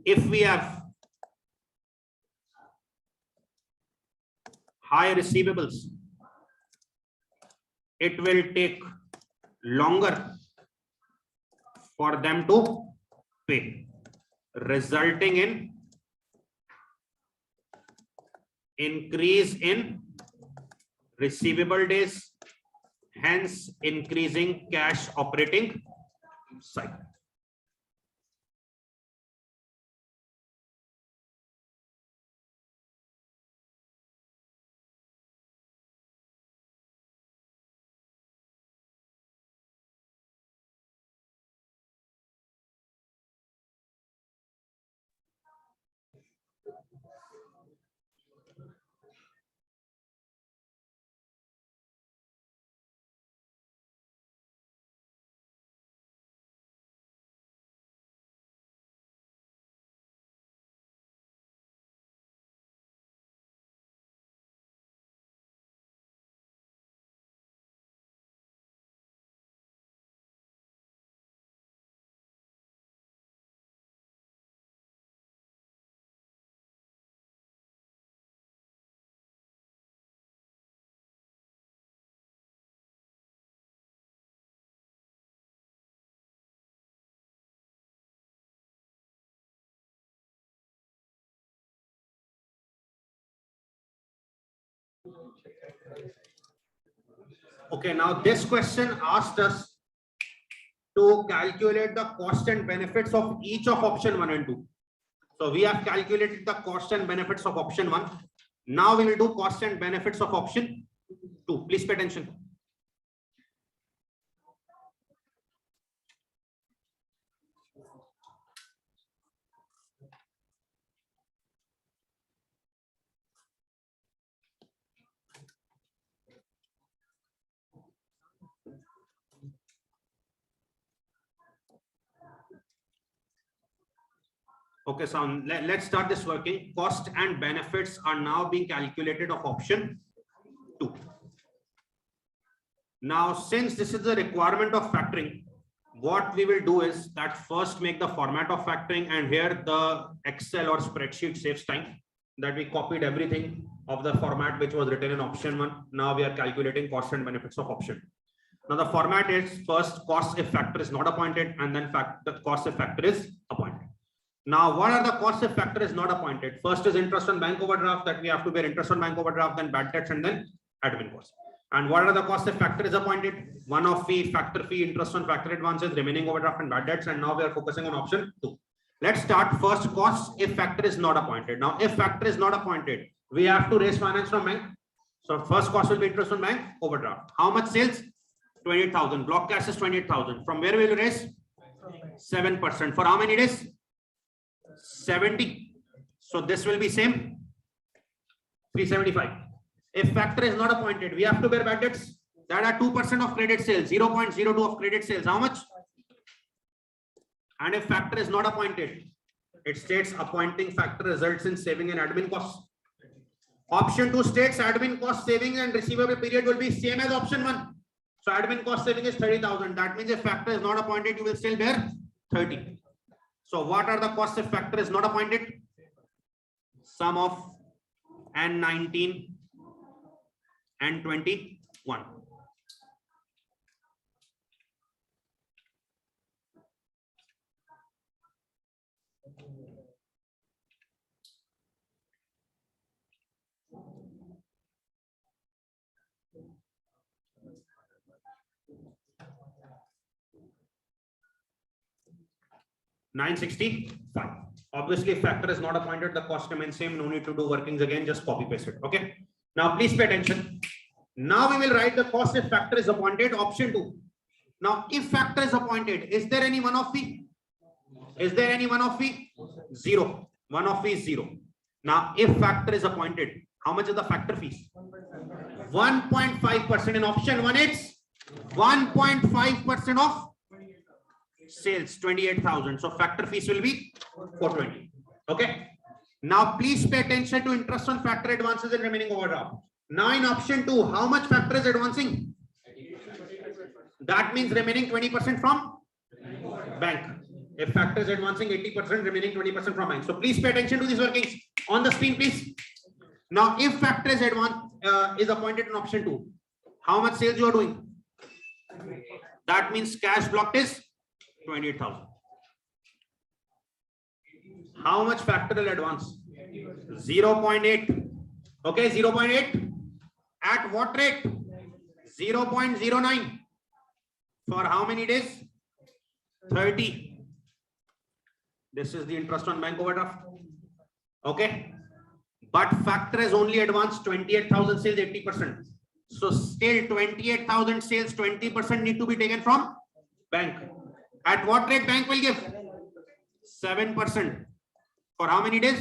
If we have high receivables, it will take longer for them to pay, resulting in increase in receivable days, hence increasing cash operating cycle. Okay, now this question asked us to calculate the cost and benefits of each of option 1 and 2. So we have calculated the cost and benefits of option 1. Now we will do cost and benefits of option 2. Please pay attention. Okay, so let's start this working. Cost and benefits are now being calculated of option 2. Now, since this is the requirement of factoring, what we will do is that first make the format of factoring, and here the Excel or spreadsheet saves time, that we copied everything of the format which was written in option 1. Now we are calculating cost and benefits of option. Now the format is first cost if factor is not appointed, and then the cost if factor is appointed. Now, what are the costs if factor is not appointed? First is interest on bank overdraft, that we have to bear interest on bank overdraft, then bad debts, and then admin costs. And what are the costs if factor is appointed? One-off fee, factor fee, interest on factor advances, remaining overdraft, and bad debts. And now we are focusing on option 2. Let's start first costs if factor is not appointed. Now, if factor is not appointed, we have to raise finance from bank. So first cost will be interest on bank overdraft. How much sales? 28,000. Block cash is 28,000. From where will you raise? 7%. For how many days? 70. So this will be same 375. If factor is not appointed, we have to bear bad debts that are 2% of credit sales, 0.02 of credit sales. How much? And if factor is not appointed, it states appointing factor results in saving and admin costs. Option 2 states admin cost saving and receivable period will be same as option 1. So admin cost saving is 30,000. That means if factor is not appointed, you will still bear 30. So what are the costs if factor is not appointed? Sum of N19 and 21. $965. Obviously, if factor is not appointed, the cost remains same. No need to do workings again. Just copy paste it. Okay. Now, please pay attention. Now we will write the cost if factor is appointed. Option 2. Now, if factor is appointed, is there any one-off fee? Is there any one-off fee? 0. One-off fee is 0. Now, if factor is appointed, how much is the factor fees? 1.5%. In option 1, it's 1.5% of sales, 28,000. So factor fees will be 420. Okay. Now please pay attention to interest on factor advances and remaining overdraft. Now in option 2, how much factor is advancing? That means remaining 20% from bank. If factor is advancing 80%, remaining 20% from bank. So please pay attention to these workings on the screen, please. Now if factor is is appointed in option 2, how much sales you are doing? That means cash blocked is 28,000. How much factorial advance? 0.8. Okay, 0.8. At what rate? 0.09. For how many days? 30. This is the interest on bank overdraft. Okay. But factor has only advanced 28,000 sales, 80%. So still 28,000 sales, 20% need to be taken from bank. At what rate bank will give? 7%. For how many days?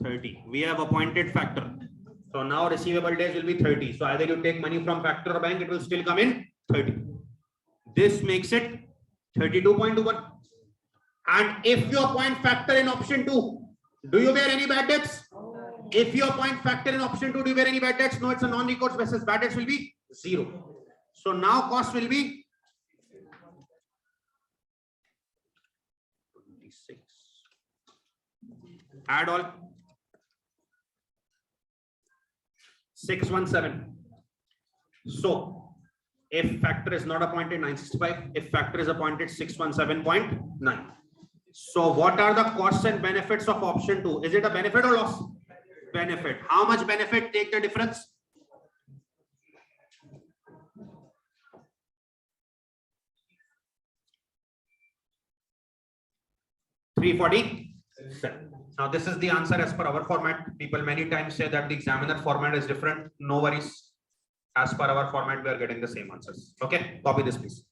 30. We have appointed factor. So now receivable days will be 30. So either you take money from factor or bank, it will still come in 30. This makes it 32.21. And if you appoint factor in option 2, do you bear any bad debts? If you appoint factor in option 2, do you bear any bad debts? No, it's a non-recourse basis. Bad debts will be 0. So now cost will be 26. Add all 617. So if factor is not appointed, 965. If factor is appointed, 617.9. So what are the costs and benefits of option 2? Is it a benefit or loss? benefit. How much benefit? Take the difference. 347. Now this is the answer as per our format. People many times say that the examiner format is different. No worries. As per our format, we are getting the same answers. Okay, copy this please.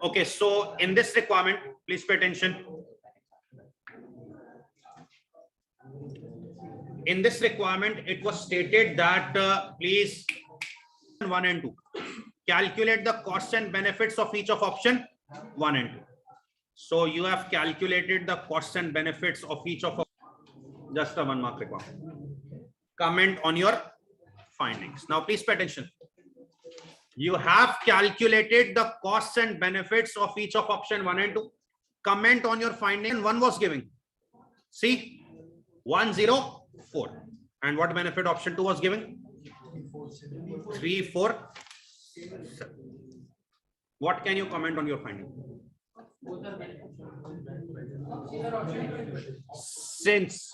Okay, so in this requirement, please pay attention. In this requirement, it was stated that please 1 and 2 calculate the costs and benefits of each of option 1 and 2. So you have calculated the costs and benefits of each of just a 1 mark requirement. Comment on your findings. Now please pay attention. You have calculated the costs and benefits of each of option 1 and 2. Comment on your finding. 1 was giving. See, 104. And what benefit option 2 was giving? 347. What can you comment on your finding? Since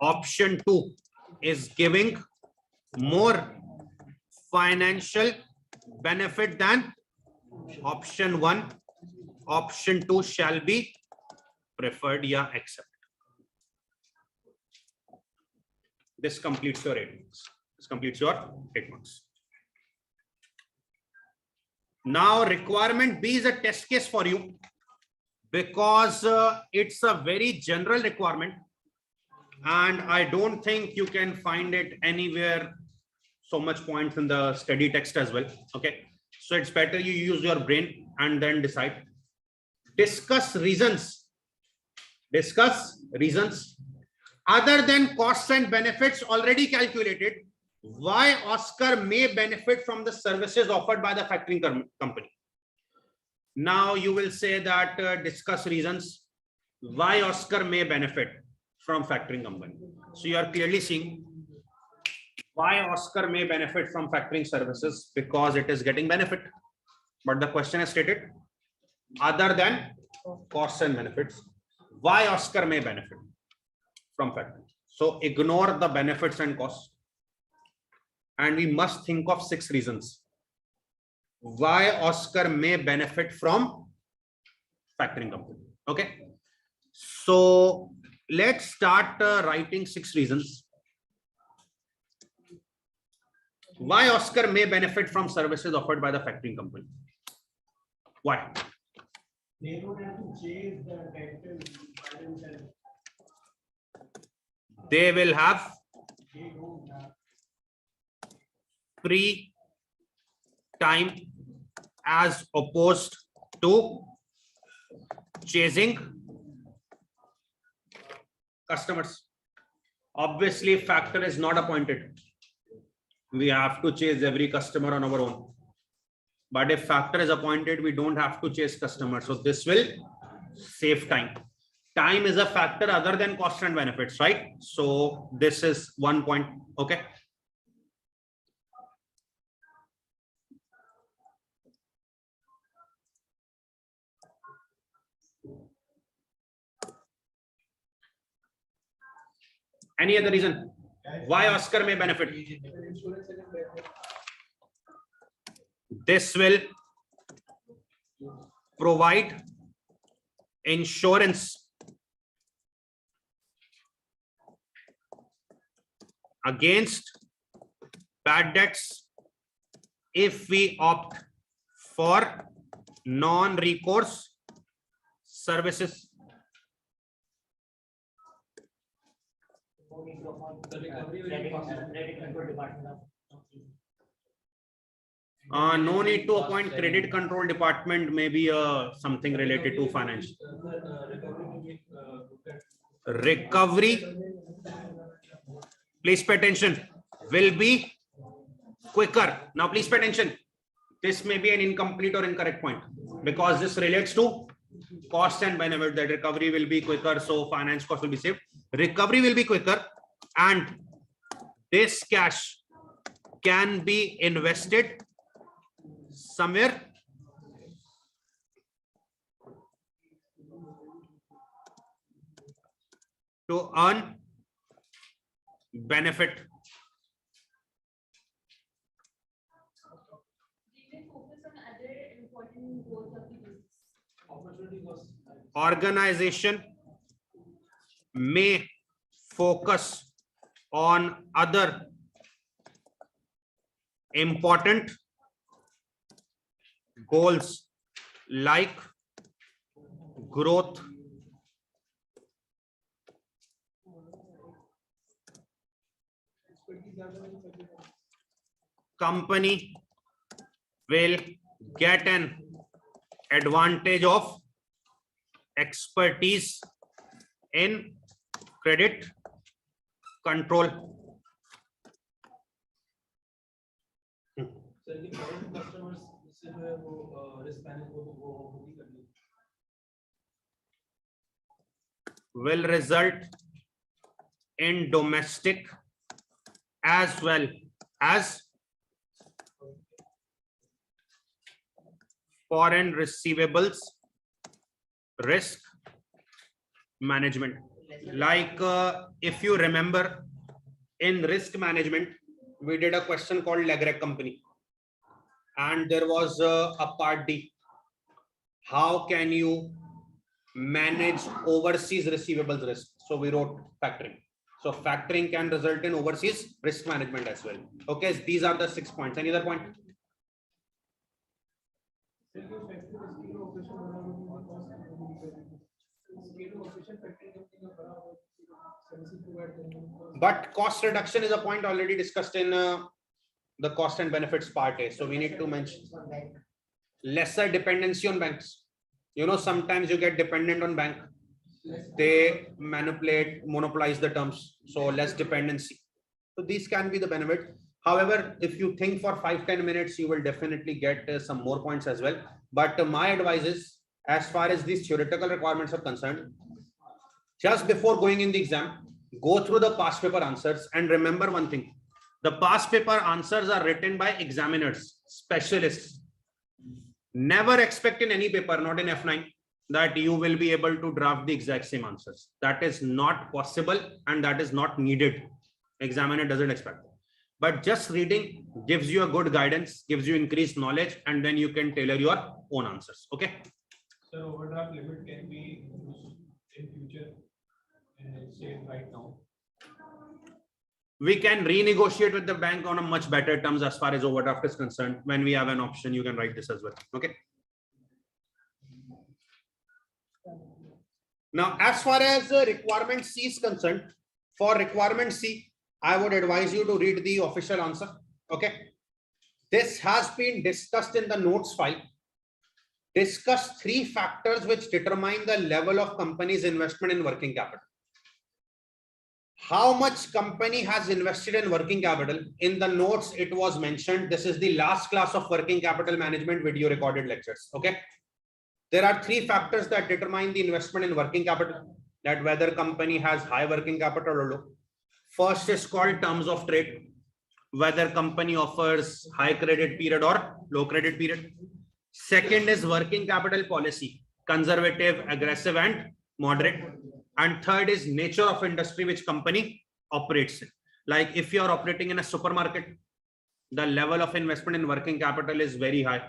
option 2 is giving more financial benefit than option 1, option 2 shall be preferred. Yeah, accept. This completes your 8 marks. This completes your 8 marks. Now requirement B is a test case for you because it's a very general requirement and I don't think you can find it anywhere so much points in the study text as well. Okay, so it's better you use your brain and then decide. Discuss reasons other than costs and benefits already calculated why Oscar may benefit from the services offered by the factoring company. Now you will say that discuss reasons why Oscar may benefit from factoring company. So you are clearly seeing why Oscar may benefit from factoring services because it is getting benefit. But the question is stated other than costs and benefits, why Oscar may benefit from factoring. So ignore the benefits and costs. And we must think of 6 reasons why Oscar may benefit from factoring company. Okay, so let's start writing 6 reasons why Oscar may benefit from services offered by the factoring company. Why? They don't have to chase the debtors by themselves. They will have free time as opposed to chasing customers. Obviously, factor is not appointed. We have to chase every customer on our own. But if factor is appointed, we don't have to chase customers. So this will save time. Time is a factor other than cost and benefits, right? So this is 1 point. Okay. Any other reason why Oscar may benefit? This will provide insurance against bad debts if we opt for non-recourse services. No need to appoint credit control department, maybe something related to finance. Recovery, please pay attention, will be quicker. Now please pay attention. This may be an incomplete or incorrect point because this relates to cost and benefit, that recovery will be quicker, so finance cost will be saved. Recovery will be quicker and this cash can be invested somewhere to earn benefit. Organization may focus on other important goals like growth, company will get an advantage of expertise in credit control. Will result in domestic as well as foreign receivables risk management. Like if you remember, in risk management, we did a question called leg rec company, and there was a part D. How can you manage overseas receivables risk? So we wrote factoring. So factoring can result in overseas risk management as well. Okay, these are the 6 points. Any other point? But cost reduction is a point already discussed in the cost and benefits part A. So we need to mention lesser dependency on banks. You know, sometimes you get dependent on bank. They manipulate, monopolize the terms. So less dependency. So these can be the benefit. However, if you think for 5-10 minutes, you will definitely get some more points as well. But my advice is, as far as these theoretical requirements are concerned, just before going in the exam, go through the past paper answers and remember one thing. The past paper answers are written by examiners, specialists. Never expect in any paper, not in F9, that you will be able to draft the exact same answers. That is not possible and that is not needed. Examiner doesn't expect that. But just reading gives you a good guidance, gives you increased knowledge, and then you can tailor your own answers. Okay. So overdraft limit can be used in future and say right now. We can renegotiate with the bank on a much better terms as far as overdraft is concerned. When we have an option, you can write this as well. Okay. Now, as far as requirement C is concerned, for requirement C, I would advise you to read the official answer. Okay. This has been discussed in the notes file. Discuss 3 factors which determine the level of company's investment in working capital. How much company has invested in working capital? In the notes, it was mentioned. This is the last class of working capital management video recorded lectures. Okay. There are 3 factors that determine the investment in working capital, that whether company has high working capital or low. First is called terms of trade, whether company offers high credit period or low credit period. Second is working capital policy, conservative, aggressive, and moderate. And third is nature of industry which company operates in. Like if you are operating in a supermarket, the level of investment in working capital is very high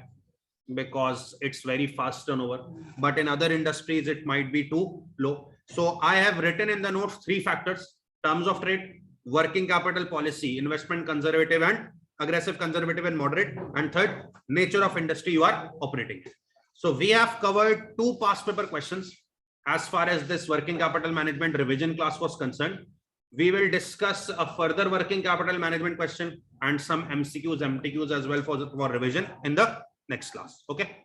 because it's very fast turnover. But in other industries, it might be too low. So I have written in the notes 3 factors: terms of trade, working capital policy, investment conservative and aggressive, conservative and moderate, and third, nature of industry you are operating in. So we have covered 2 past paper questions as far as this working capital management revision class was concerned. We will discuss a further working capital management question and some MCQs, MTQs as well for revision in the next class. Okay.